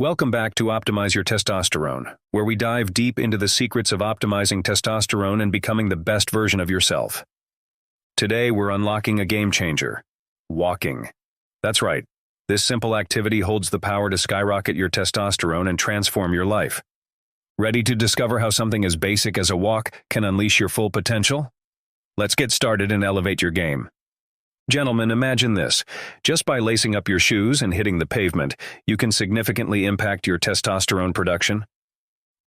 Welcome back to Optimize Your Testosterone, where we dive deep into the secrets of optimizing testosterone and becoming the best version of yourself. Today, we're unlocking a game changer: walking. That's right. This simple activity holds the power to skyrocket your testosterone and transform your life. Ready to discover how something as basic as a walk can unleash your full potential? Let's get started and elevate your game. Gentlemen, imagine this. Just by lacing up your shoes and hitting the pavement, you can significantly impact your testosterone production.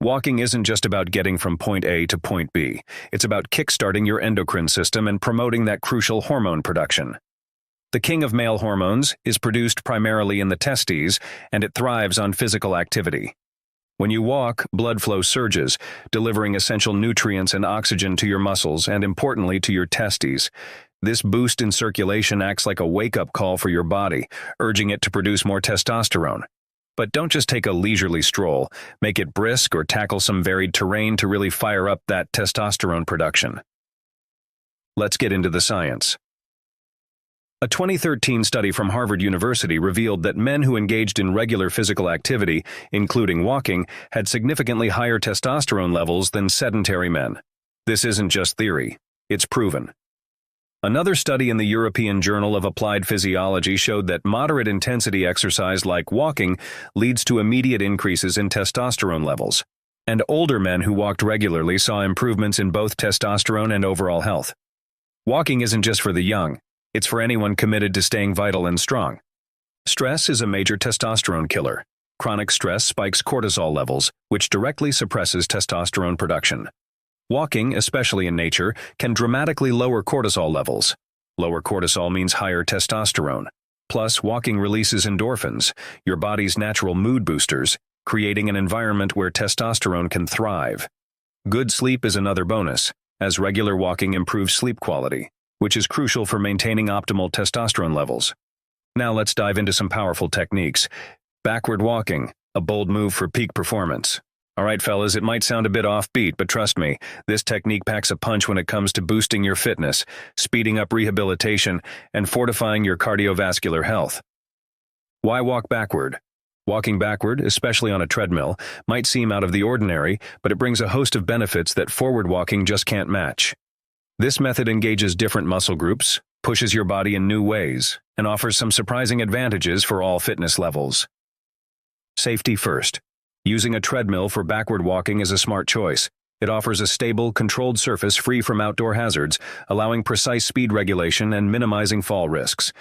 Walking isn't just about getting from point A to point B. It's about kickstarting your endocrine system and promoting that crucial hormone production. The king of male hormones is produced primarily in the testes, and it thrives on physical activity. When you walk, blood flow surges, delivering essential nutrients and oxygen to your muscles and, importantly, to your testes. This boost in circulation acts like a wake-up call for your body, urging it to produce more testosterone. But don't just take a leisurely stroll. Make it brisk or tackle some varied terrain to really fire up that testosterone production. Let's get into the science. A 2013 study from Harvard University revealed that men who engaged in regular physical activity, including walking, had significantly higher testosterone levels than sedentary men. This isn't just theory. It's proven. Another study in the European Journal of Applied Physiology showed that moderate-intensity exercise like walking leads to immediate increases in testosterone levels. And older men who walked regularly saw improvements in both testosterone and overall health. Walking isn't just for the young. It's for anyone committed to staying vital and strong. Stress is a major testosterone killer. Chronic stress spikes cortisol levels, which directly suppresses testosterone production. Walking, especially in nature, can dramatically lower cortisol levels. Lower cortisol means higher testosterone. Plus, walking releases endorphins, your body's natural mood boosters, creating an environment where testosterone can thrive. Good sleep is another bonus, as regular walking improves sleep quality, which is crucial for maintaining optimal testosterone levels. Now let's dive into some powerful techniques. Backward walking, a bold move for peak performance. All right, fellas, it might sound a bit offbeat, but trust me, this technique packs a punch when it comes to boosting your fitness, speeding up rehabilitation, and fortifying your cardiovascular health. Why walk backward? Walking backward, especially on a treadmill, might seem out of the ordinary, but it brings a host of benefits that forward walking just can't match. This method engages different muscle groups, pushes your body in new ways, and offers some surprising advantages for all fitness levels. Safety first. Using a treadmill for backward walking is a smart choice. It offers a stable, controlled surface free from outdoor hazards, allowing precise speed regulation and minimizing fall risks.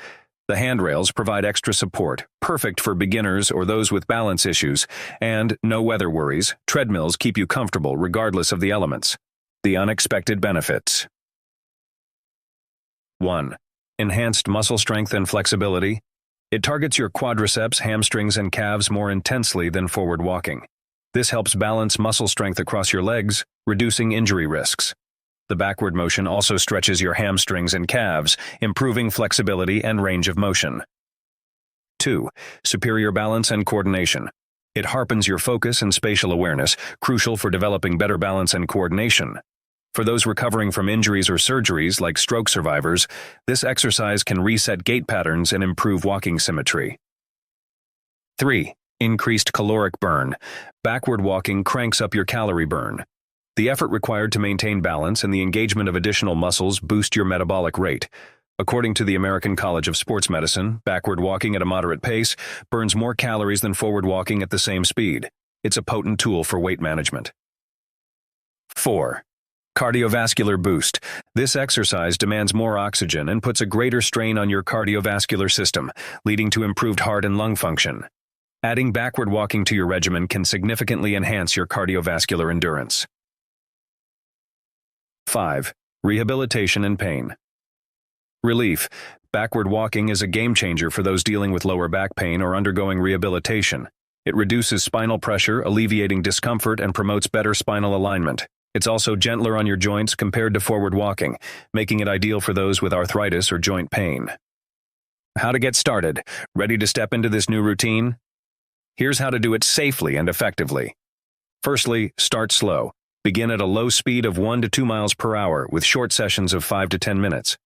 The handrails provide extra support, perfect for beginners or those with balance issues, and, no weather worries, treadmills keep you comfortable regardless of the elements. The unexpected benefits. 1. Enhanced muscle strength and flexibility. It targets your quadriceps, hamstrings, and calves more intensely than forward walking. This helps balance muscle strength across your legs, reducing injury risks. The backward motion also stretches your hamstrings and calves, improving flexibility and range of motion. 2. Superior balance and coordination. It sharpens your focus and spatial awareness, crucial for developing better balance and coordination. For those recovering from injuries or surgeries, like stroke survivors, this exercise can reset gait patterns and improve walking symmetry. 3. Increased caloric burn. Backward walking cranks up your calorie burn. The effort required to maintain balance and the engagement of additional muscles boost your metabolic rate. According to the American College of Sports Medicine, backward walking at a moderate pace burns more calories than forward walking at the same speed. It's a potent tool for weight management. 4. Cardiovascular boost. This exercise demands more oxygen and puts a greater strain on your cardiovascular system, leading to improved heart and lung function. Adding backward walking to your regimen can significantly enhance your cardiovascular endurance. 5. Rehabilitation and pain. Relief. Backward walking is a game changer for those dealing with lower back pain or undergoing rehabilitation. It reduces spinal pressure, alleviating discomfort, and promotes better spinal alignment. It's also gentler on your joints compared to forward walking, making it ideal for those with arthritis or joint pain. How to get started? Ready to step into this new routine? Here's how to do it safely and effectively. Firstly, start slow. Begin at a low speed of 1 to 2 miles per hour with short sessions of 5 to 10 minutes.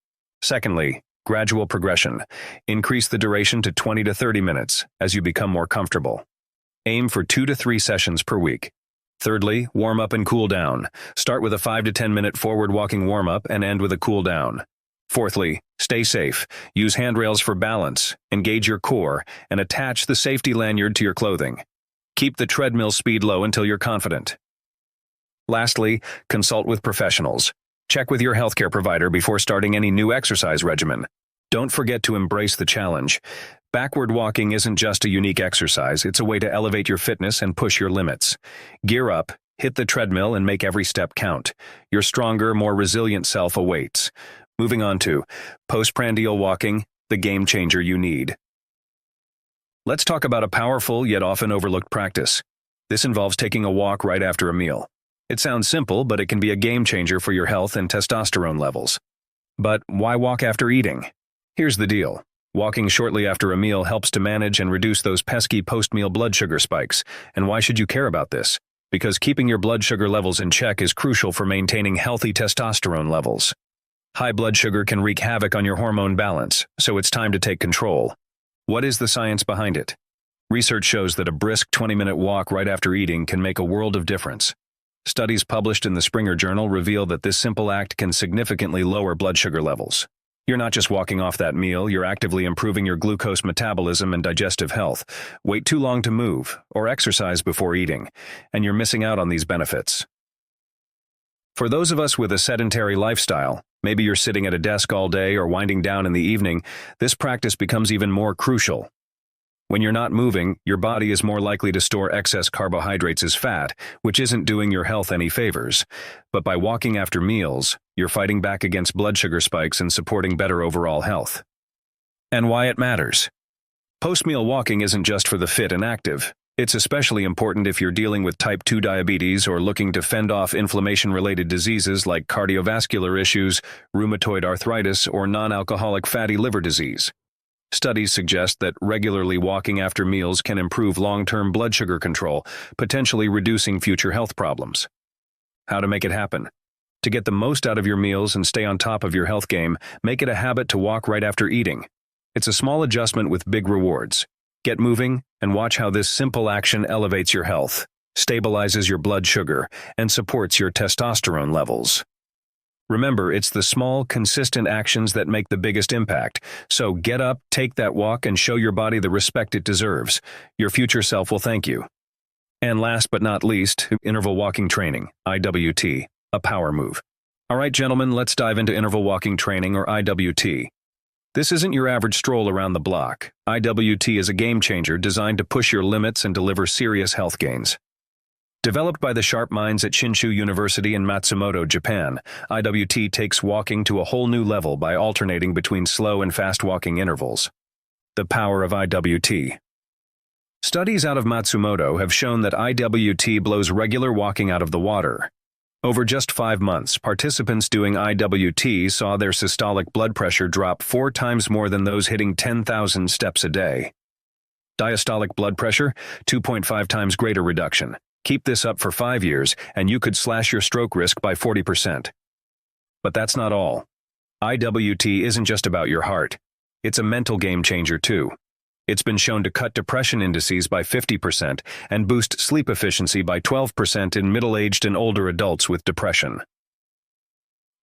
Secondly, gradual progression. Increase the duration to 20 to 30 minutes as you become more comfortable. Aim for 2 to 3 sessions per week. Thirdly, warm up and cool down. Start with a 5 to 10 minute forward walking warm up and end with a cool down. Fourthly, stay safe. Use handrails for balance, engage your core, and attach the safety lanyard to your clothing. Keep the treadmill speed low until you're confident. Lastly, consult with professionals. Check with your healthcare provider before starting any new exercise regimen. Don't forget to embrace the challenge. Backward walking isn't just a unique exercise, it's a way to elevate your fitness and push your limits. Gear up, hit the treadmill, and make every step count. Your stronger, more resilient self awaits. Moving on to postprandial walking, the game changer you need. Let's talk about a powerful yet often overlooked practice. This involves taking a walk right after a meal. It sounds simple, but it can be a game changer for your health and testosterone levels. But why walk after eating? Here's the deal. Walking shortly after a meal helps to manage and reduce those pesky post-meal blood sugar spikes. And why should you care about this? Because keeping your blood sugar levels in check is crucial for maintaining healthy testosterone levels. High blood sugar can wreak havoc on your hormone balance, so it's time to take control. What is the science behind it? Research shows that a brisk 20-minute walk right after eating can make a world of difference. Studies published in the Springer Journal reveal that this simple act can significantly lower blood sugar levels. You're not just walking off that meal, you're actively improving your glucose metabolism and digestive health. Wait too long to move or exercise before eating, and you're missing out on these benefits. For those of us with a sedentary lifestyle, maybe you're sitting at a desk all day or winding down in the evening, this practice becomes even more crucial. When you're not moving, your body is more likely to store excess carbohydrates as fat, which isn't doing your health any favors. But by walking after meals, you're fighting back against blood sugar spikes and supporting better overall health. And why it matters. Post-meal walking isn't just for the fit and active. It's especially important if you're dealing with type 2 diabetes or looking to fend off inflammation-related diseases like cardiovascular issues, rheumatoid arthritis, or non-alcoholic fatty liver disease. Studies suggest that regularly walking after meals can improve long-term blood sugar control, potentially reducing future health problems. How to make it happen? To get the most out of your meals and stay on top of your health game, make it a habit to walk right after eating. It's a small adjustment with big rewards. Get moving and watch how this simple action elevates your health, stabilizes your blood sugar, and supports your testosterone levels. Remember, it's the small, consistent actions that make the biggest impact. So get up, take that walk, and show your body the respect it deserves. Your future self will thank you. And last but not least, interval walking training, IWT, a power move. All right, gentlemen, let's dive into interval walking training, or IWT. This isn't your average stroll around the block. IWT is a game changer designed to push your limits and deliver serious health gains. Developed by the sharp minds at Shinshu University in Matsumoto, Japan, IWT takes walking to a whole new level by alternating between slow and fast walking intervals. The power of IWT. Studies out of Matsumoto have shown that IWT blows regular walking out of the water. Over just 5 months, participants doing IWT saw their systolic blood pressure drop 4 times more than those hitting 10,000 steps a day. Diastolic blood pressure, 2.5 times greater reduction. Keep this up for 5 years, and you could slash your stroke risk by 40%. But that's not all. IWT isn't just about your heart. It's a mental game changer too. It's been shown to cut depression indices by 50% and boost sleep efficiency by 12% in middle-aged and older adults with depression.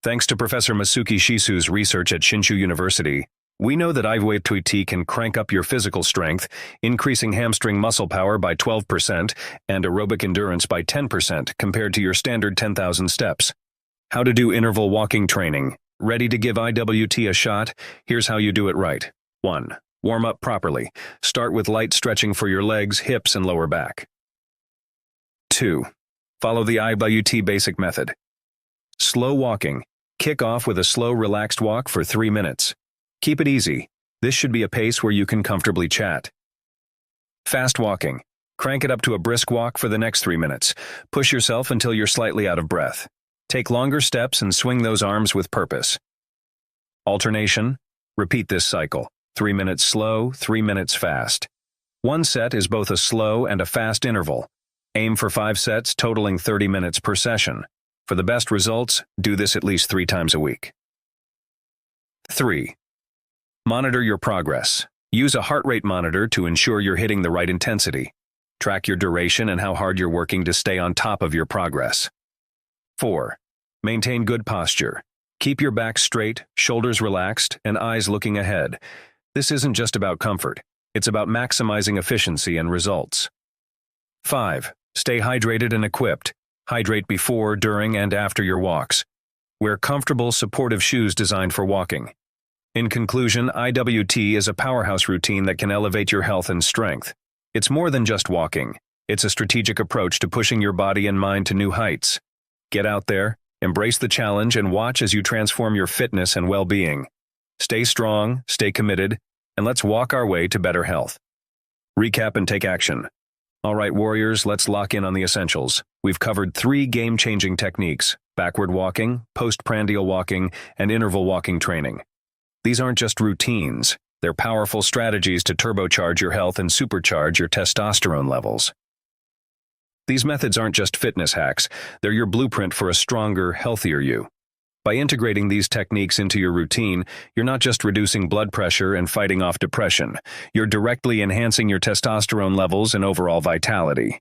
Thanks to Professor Masuki Shisu's research at Shinshu University, we know that IWT can crank up your physical strength, increasing hamstring muscle power by 12% and aerobic endurance by 10% compared to your standard 10,000 steps. How to do interval walking training. Ready to give IWT a shot? Here's how you do it right. 1. Warm up properly. Start with light stretching for your legs, hips, and lower back. 2. Follow the IWT basic method. Slow walking. Kick off with a slow, relaxed walk for 3 minutes. Keep it easy. This should be a pace where you can comfortably chat. Fast walking. Crank it up to a brisk walk for the next 3 minutes. Push yourself until you're slightly out of breath. Take longer steps and swing those arms with purpose. Alternation. Repeat this cycle. 3 minutes slow, 3 minutes fast. One set is both a slow and a fast interval. Aim for 5 sets totaling 30 minutes per session. For the best results, do this at least 3 times a week. 3. Monitor your progress. Use a heart rate monitor to ensure you're hitting the right intensity. Track your duration and how hard you're working to stay on top of your progress. 4. Maintain good posture. Keep your back straight, shoulders relaxed, and eyes looking ahead. This isn't just about comfort. It's about maximizing efficiency and results. 5. Stay hydrated and equipped. Hydrate before, during, and after your walks. Wear comfortable, supportive shoes designed for walking. In conclusion, IWT is a powerhouse routine that can elevate your health and strength. It's more than just walking. It's a strategic approach to pushing your body and mind to new heights. Get out there, embrace the challenge, and watch as you transform your fitness and well-being. Stay strong, stay committed, and let's walk our way to better health. Recap and take action. All right, warriors, let's lock in on the essentials. We've covered 3 game-changing techniques: backward walking, post-prandial walking, and interval walking training. These aren't just routines. They're powerful strategies to turbocharge your health and supercharge your testosterone levels. These methods aren't just fitness hacks. They're your blueprint for a stronger, healthier you. By integrating these techniques into your routine, you're not just reducing blood pressure and fighting off depression. You're directly enhancing your testosterone levels and overall vitality.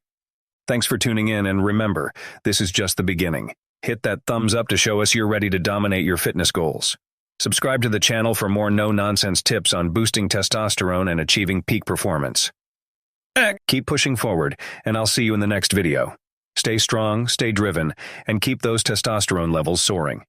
Thanks for tuning in, and remember, this is just the beginning. Hit that thumbs up to show us you're ready to dominate your fitness goals. Subscribe to the channel for more no-nonsense tips on boosting testosterone and achieving peak performance. Keep pushing forward, and I'll see you in the next video. Stay strong, stay driven, and keep those testosterone levels soaring.